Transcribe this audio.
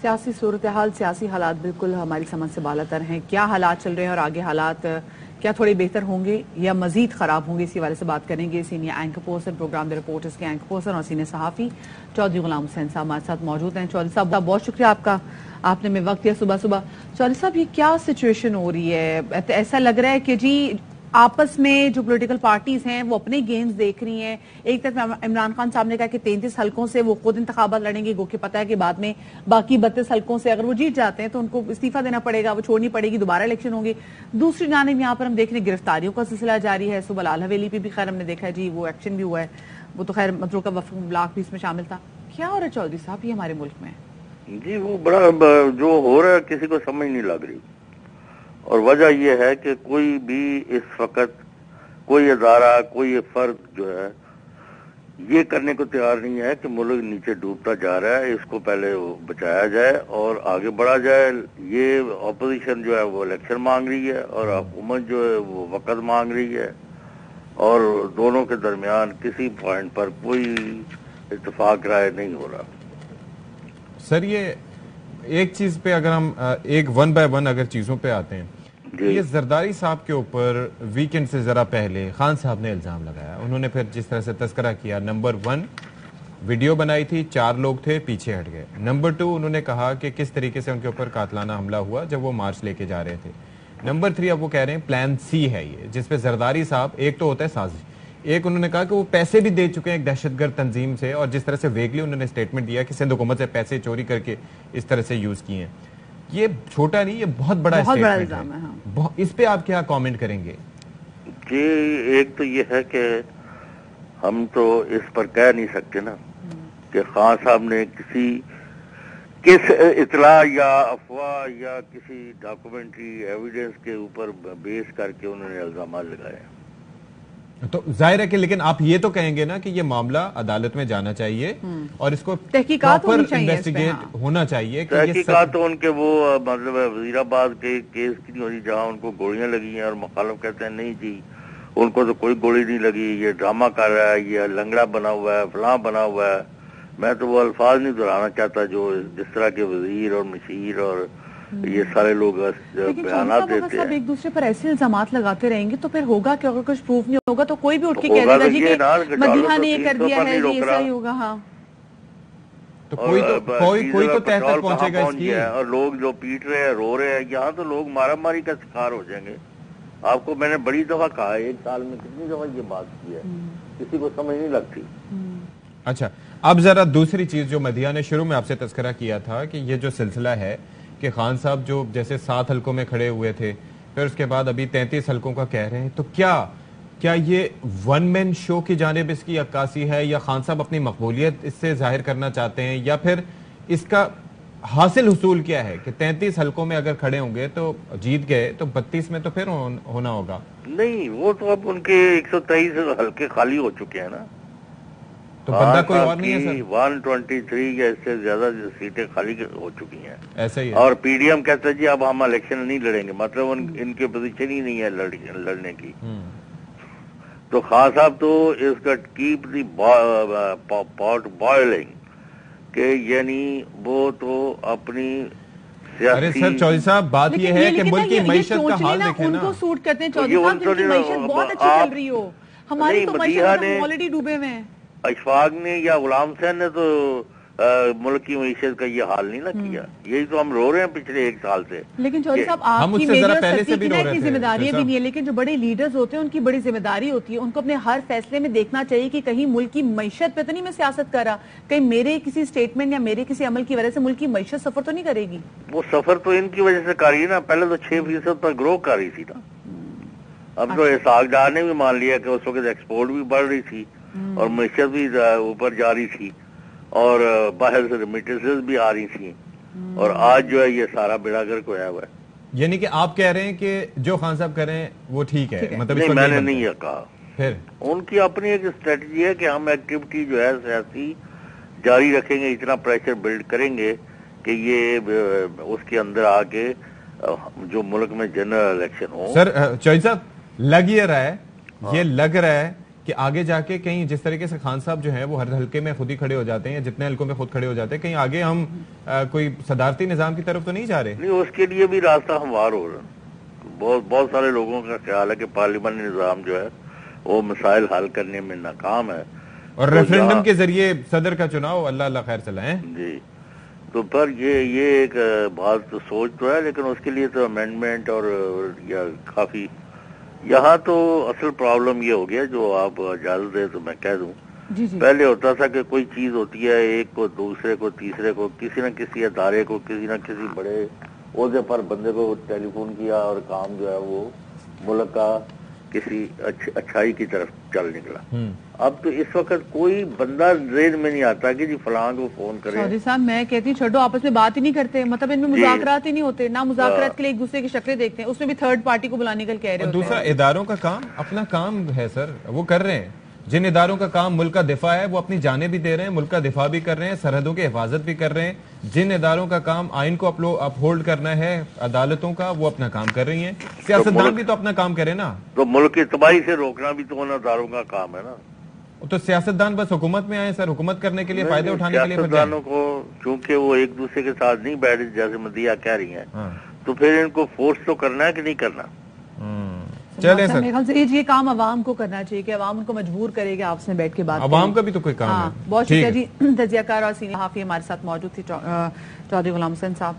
سیاسی صورتحال، سیاسی حالات بالکل ہماری سمجھ سے بالاتر ہیں. کیا حالات چل رہے ہیں اور آگے حالات کیا تھوڑے بہتر ہوں گے یا مزید خراب ہوں گے، اسی حوالے سے بات کریں گے. سینئر اینکر پرسن پروگرام دی رپورٹرز کے اینکر پرسن اور سینئر صحافی چودھری غلام حسین صاحب ہمارے ساتھ موجود ہیں. چودھری صاحب بہت شکریہ آپ نے ہمیں وقت دیا صبح صبح. چودھری صاحب یہ کیا سچویشن ہو رہی ہے؟ ایسا لگ رہا ہے کہ جی آپس میں جو پولیٹیکل پارٹیز ہیں وہ اپنے گیمز دیکھ رہی ہیں. ایک طرف عمران خان صاحب نے کہا کہ 33 حلقوں سے وہ خود انتخابات لڑیں گے، گو کہ پتہ ہے کہ بعد میں باقی 32 حلقوں سے اگر وہ جیت جاتے ہیں تو ان کو استعفیٰ دینا پڑے گا، وہ چھوڑنی پڑے گی، دوبارہ الیکشن ہوں گے. دوسری جانب یہاں پر ہم دیکھ رہے ہیں گرفتاریوں کا سلسلہ جاری ہے. صبح لال حویلی پہ بھی خیر ہم نے دیکھا ہے جی وہ ایکشن بھی ہوا ہے، وہ تو خیر متروکہ وفد بلاک بھی اس میں شامل تھا. کیا ہو رہا ہے چودھری صاحب یہ ہمارے ملک میں؟ جی وہ بڑا جو ہو رہا ہے کسی کو سمجھ نہیں لگ رہی، اور وجہ یہ ہے کہ کوئی بھی اس وقت کوئی ادارہ کوئی فرد جو ہے یہ کرنے کو تیار نہیں ہے کہ ملک نیچے ڈوبتا جا رہا ہے، اس کو پہلے بچایا جائے اور آگے بڑھا جائے. یہ اپوزیشن جو ہے وہ الیکشن مانگ رہی ہے اور حکومت جو ہے وہ وقت مانگ رہی ہے، اور دونوں کے درمیان کسی پوائنٹ پر کوئی اتفاق رائے نہیں ہو رہا. سر یہ ایک چیز پہ اگر ہم ایک ون بائی ون اگر چیزوں پہ آتے ہیں، یہ زرداری صاحب کے اوپر ویکنڈ سے ذرا پہلے خان صاحب نے الزام لگایا. انہوں نے پھر جس طرح سے تذکرہ کیا، نمبر 1 ویڈیو بنائی تھی، 4 لوگ تھے پیچھے ہٹ گئے. نمبر 2 انہوں نے کہا کہ کس طریقے سے ان کے اوپر قاتلانہ حملہ ہوا جب وہ مارچ لے کے جا رہے تھے. نمبر 3 اب وہ کہہ رہے ہیں پلان سی ہے یہ، جس پہ زرداری صاحب ایک تو ہوتا ہے سازش، ایک انہوں نے کہا کہ وہ پیسے بھی دے چکے ہیں ایک دہشت گرد تنظیم سے، اور جس طرح سے ویگلی انہوں نے اسٹیٹمنٹ دیا کہ سندھ حکومت سے پیسے چوری کر کے اس طرح سے یوز کیے ہیں. یہ چھوٹا نہیں، یہ بہت بڑا الزام ہے. اس پہ آپ کیا کامنٹ کریں گے؟ جی ایک تو یہ ہے کہ ہم تو اس پر کہہ نہیں سکتے نا کہ خان صاحب نے کس اطلاع یا افواہ یا کسی ڈاکومنٹری ایویڈنس کے اوپر بیس کر کے انہوں نے الزامات لگائے. تو ظاہر ہے کہ لیکن آپ یہ تو کہیں گے نا کہ یہ معاملہ عدالت میں جانا چاہیے اور اس کو تحقیقات انویسٹیگیٹ ہونا چاہیے. تحقیقات تو ان کے وہ مطلب وزیر آباد کے کیس کی نہیں ہو رہی جہاں ان کو گولیاں لگی ہیں اور مخالف کہتے ہیں نہیں جی ان کو تو کوئی گولی نہیں لگی، یہ ڈرامہ کر رہا ہے، یہ لنگڑا بنا ہوا ہے، فلاں بنا ہوا ہے. میں تو وہ الفاظ نہیں دہرانا چاہتا جو جس طرح کے وزیر اور مشیر اور یہ سارے لوگ بیانات دیتے ہیں. ایک دوسرے پر ایسے الزامات لگاتے رہیں گے تو پھر ہوگا کہ اگر کچھ پروف نہیں ہوگا تو کوئی بھی اٹھ کے کہہ دے گا جی کہ مدیحہ نے یہ کر دیا ہے، یہ ایسا ہی ہوگا. ہاں تو کوئی تو تحت تک پہنچے گا اس کی. اور لوگ جو پیٹ رہے ہیں رو رہے ہیں، یہاں تو لوگ مارا ماری کا شکار ہو جائیں گے. آپ کو میں نے بڑی دفعہ کہا ہے، 1 سال میں کتنی دفعہ یہ بات کی ہے، کسی کو سمجھ نہیں لگتی. اچھا اب ذرا دوسری چیز جو مدیحہ نے شروع میں آپ سے تذکرہ کیا تھا کہ یہ جو سلسلہ ہے کہ خان صاحب جو جیسے 7 حلقوں میں کھڑے ہوئے تھے، پھر اس کے بعد ابھی 33 حلقوں کا کہہ رہے ہیں، تو کیا یہ ون مین شو کی جانب اس کی عکاسی ہے، یا خان صاحب اپنی مقبولیت اس سے ظاہر کرنا چاہتے ہیں، یا پھر اس کا حاصل حصول کیا ہے کہ 33 حلقوں میں اگر کھڑے ہوں گے تو جیت گئے تو 32 میں تو پھر ہونا ہوگا؟ نہیں وہ تو اب ان کے 123 حلقے خالی ہو چکے ہیں نا، تو بندہ کوئی اور نہیں ہے سر. 123 یا اس سے زیادہ سیٹیں خالی ہو چکی ہیں. ایسا ہی ہے. اور پی ڈی ایم کہتا ہے جی اب ہم الیکشن نہیں لڑیں گے، مطلب ان کی پوزیشن ہی نہیں ہے لڑنے کی. تو خان صاحب تو اس کا کیپ دی پاٹ بوائلنگ کہ یعنی وہ تو اپنی ارے سر چودھری صاحب بات یہ ہے کہ ملک کی معیشت کا حال دیکھیں نا. ان کو سوٹ کرتے ہیں چودھری صاحب جن کی معیشت بہت اچھی چل رہی ہو، ہماری تو معیشت ہم آلریڈی ڈوبے ہوئے ہیں. اشفاق نے یا غلام حسین نے تو ملک کی معیشت کا یہ حال نہیں نہ کیا. یہی تو ہم رو رہے ہیں پچھلے 1 سال سے. لیکن چودھری صاحب آپ کی میری اور سچی کی اتنی ذمہ داریاں بھی نہیں ہے، لیکن جو بڑے لیڈرز ہوتے ہیں ان کی بڑی ذمہ داری ہوتی ہے، ان کو اپنے ہر فیصلے میں دیکھنا چاہیے کہ کہیں ملک کی معیشت پہ تو نہیں میں سیاست کر رہا، کہیں میرے کسی سٹیٹمنٹ یا میرے کسی عمل کی وجہ سے ملک کی معیشت سفر تو نہیں کرے گی. وہ سفر تو ان کی وجہ سے کر رہی ہے نا، پہلے تو 6% پر گرو کر رہی تھی نا. اب تو اسحاق ڈار نے بھی مان لیا کہ اس وقت ایکسپورٹ بھی بڑھ رہی تھی اور معیشت بھی اوپر جا رہی تھی اور باہر سے ریمیٹنسز بھی آ رہی تھیں، اور آج جو ہے یہ سارا بیڑا گرک ہوا ہے. یعنی کہ آپ کہہ رہے ہیں کہ جو خان صاحب کہہ رہے ہیں وہ ٹھیک ہے؟ مطلب نہیں میں نے نہیں یہ کہا. پھر ان کی اپنی ایک اسٹریٹجی ہے کہ ہم ایکٹیویٹی جو ہے سیاسی جاری رکھیں گے، اتنا پریشر بلڈ کریں گے کہ یہ اس کے اندر آ کے جو ملک میں جنرل الیکشن ہو. سر چودھری صاحب لگ یہ رہا ہے کہ آگے جا کے کہیں جس طریقے سے خان صاحب جو ہیں وہ ہر حلقے میں خود ہی کھڑے ہو جاتے ہیں, جتنے حلقوں میں خود کھڑے ہو جاتے ہیں, کہیں آگے ہم کوئی صدارتی نظام کی طرف تو نہیں جا رہے؟ نہیں, اس کے لیے بھی راستہ ہموار ہو رہا ہے. بہت سارے لوگوں کا خیال ہے کہ پارلیمانی نظام جو ہے وہ مسائل حل کرنے میں ناکام ہے, اور ریفرینڈم کے ذریعے صدر کا چناؤ اللہ اللہ خیر چلائیں. جی, تو پر یہ ایک بات سوچ تو ہے, لیکن اس کے لیے تو امینڈمنٹ اور کافی. یہاں تو اصل پرابلم یہ ہو گیا, جو آپ اجازت دیں تو میں کہہ دوں, پہلے ہوتا تھا کہ کوئی چیز ہوتی ہے, ایک کو دوسرے کو تیسرے کو, کسی نہ کسی ادارے کو, کسی نہ کسی بڑے عہدے پر بندے کو ٹیلی فون کیا اور کام جو ہے وہ ملک کا کسی اچھائی کی طرف چل نکلا. اب تو اس وقت کوئی بندہ ذہن میں نہیں آتا کہ جی فلاں کو فون کرے. چودھری صاحب میں کہتی ہوں چھوڑو, آپس میں بات ہی نہیں کرتے, مطلب ان میں مذاکرات ہی نہیں ہوتے, نہ مذاکرات کے لیے ایک دوسرے کی شکلیں دیکھتے ہیں, اس میں بھی تھرڈ پارٹی کو بلانے کا کہہ رہے ہوتے ہیں. دوسرا اداروں کا کام اپنا کام ہے سر, وہ کر رہے ہیں. جن اداروں کا کام ملک کا دفاع ہے وہ اپنی جانیں بھی دے رہے ہیں, ملک کا دفاع بھی کر رہے ہیں, سرحدوں کی حفاظت بھی کر رہے ہیں. جن اداروں کا کام آئین کو اپ ہولڈ کرنا ہے, عدالتوں کا, وہ اپنا کام کر رہی ہیں. سیاستدان بھی تو اپنا کام کرے نا. تو ملک کی تباہی سے روکنا بھی تو ان اداروں کا کام ہے نا. تو سیاستدان بس حکومت میں آئے سر, حکومت کرنے کے لیے, فائدے اٹھانے کے لیے. سیاستدانوں کو چونکہ وہ ایک دوسرے کے ساتھ نہیں بیٹھے, جیسے مدیہ کہہ رہی ہیں, تو پھر ان کو فورس تو کرنا ہے کہ نہیں کرنا. چلیں سر, میرے خیال سے یہ کام عوام کو کرنا چاہیے کہ عوام ان کو مجبور کرے گا آپس میں بیٹھ کے بات. عوام کا بھی تو کوئی کام ہے. بہت شکریہ جی. تجزیہ کار اور سینئر صحافی ہمارے ساتھ موجود تھی چودھری غلام حسین صاحب.